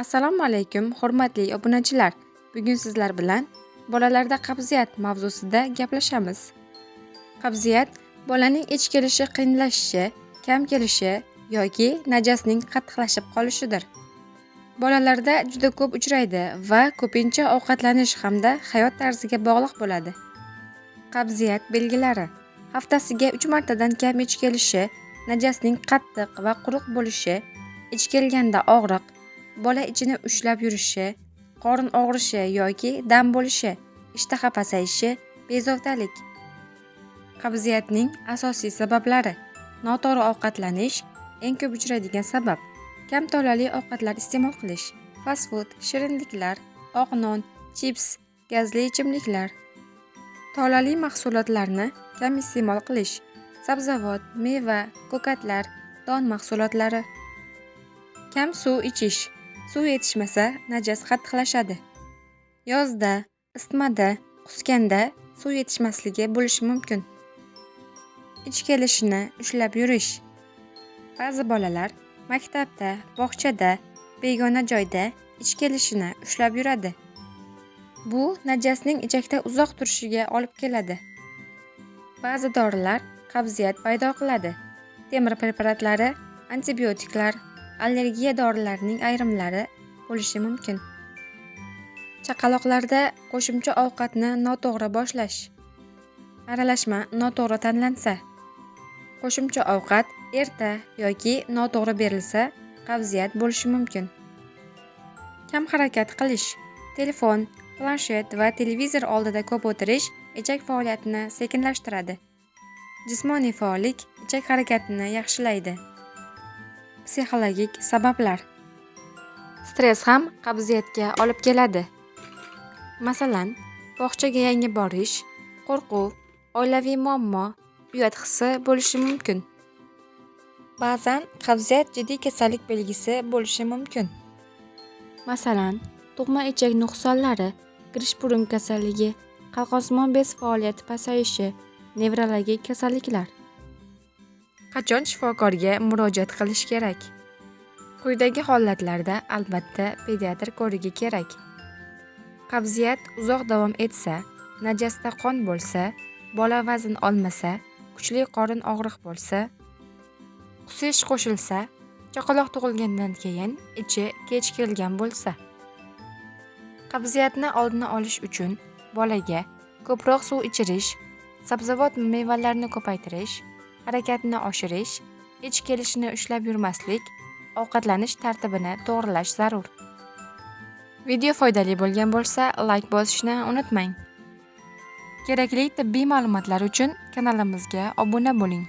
Assalomu alaykum, hurmatli obunachilar. Bugun sizlar bilan bolalarda qabziyat mavzusida gaplashamiz. Qabziyat bolaning ich kelishi qiyinlashishi, kam kelishi yoki najasning qattiqlashib qolishidir. Bolalarda juda ko'p uchraydi va ko'pincha ovqatlanish hamda hayot tarziga bog'liq bo'ladi. Qabziyat belgilari: haftasiga 3 martadan kam ich kelishi, najasning qattiq va quruq bo'lishi, ich kelganda og'riq, bola ichini ushlab yurishi, qorin og'rishi yoki dam bo'lishi, ishtaha pasayishi, bezovtalik. Qabziyatning asosiy sabablari: noto'g'ri ovqatlanish eng ko'p uchraydigan sabab. Kam tolali ovqatlar iste'mol qilish, fast food, shirinliklar, oq non, chips, gazli ichimliklar. Tolali mahsulotlarni kam iste'mol qilish, sabzavot, meva, ko'katlar, don mahsulotlari. Kam suv ichish. Suv yetishmasa, najas qattiqlashadi. Yozda, isitmada, qusganda suv yetishmasligi bo'lishi mumkin. Ich kelishini ushlab yurish. Ba'zi bolalar maktabda, bog'chada, begona joyda ich kelishini ushlab yuradi. Bu najasning ichakda uzoq turishiga olib keladi. Ba'zi dorilar qabziyat paydo qiladi. Temir preparatlari, antibiotiklar, allergiya dorilarining ayrimlari bo'lishi mumkin. Chaqaloqlarda qo'shimcha ovqatni noto'g'ri boshlash. Aralashma noto'g'ri tanlansa, qo'shimcha ovqat erta yoki noto'g'ri berilsa, qabziyat bo'lishi mumkin. Kam harakat qilish. Telefon, planshet va televizor oldida ko'p o'tirish ichak faoliyatini sekinlashtiradi. Jismoniy faollik ichak harakatini yaxshilaydi. Psixologik sabablar. Stress ham qabziyatga olib keladi. Masalan, bog'chaga yangi borish, qo'rquv, oilaviy muammo, uyat hissi bo'lishi mumkin. Ba'zan qabziyat jiddiy kasallik belgisi bo'lishi mumkin. Masalan, tug'ma ichak nuqsonlari, girish-burun kasalligi, qalqonsimon bez faoliyati pasayishi, nevrologik kasalliklar. Qachon shifokorga murojaat qilish kerak? Quyidagi holatlarda albatta pediatr ko'rigi kerak. Qabziyat uzoq davom etsa, najasda qon bo'lsa, bola vazn olmasa, kuchli qorin og'riq bo'lsa, qusish qo'shilsa, chaqaloq tug'ilgandan keyin ichi kech kelgan bo'lsa. Qabziyatni oldini olish uchun bolaga ko'proq suv ichirish, sabzavot va mevalarni ko'paytirish, harakatni oshirish, ich kelishini ushlab yurmaslik, ovqatlanish tartibini to'g'rilash zarur. Video foydali bo'lgan bo'lsa, like bosishni unutmang. Kerakli tibbiy ma'lumotlar uchun kanalimizga obuna bo'ling.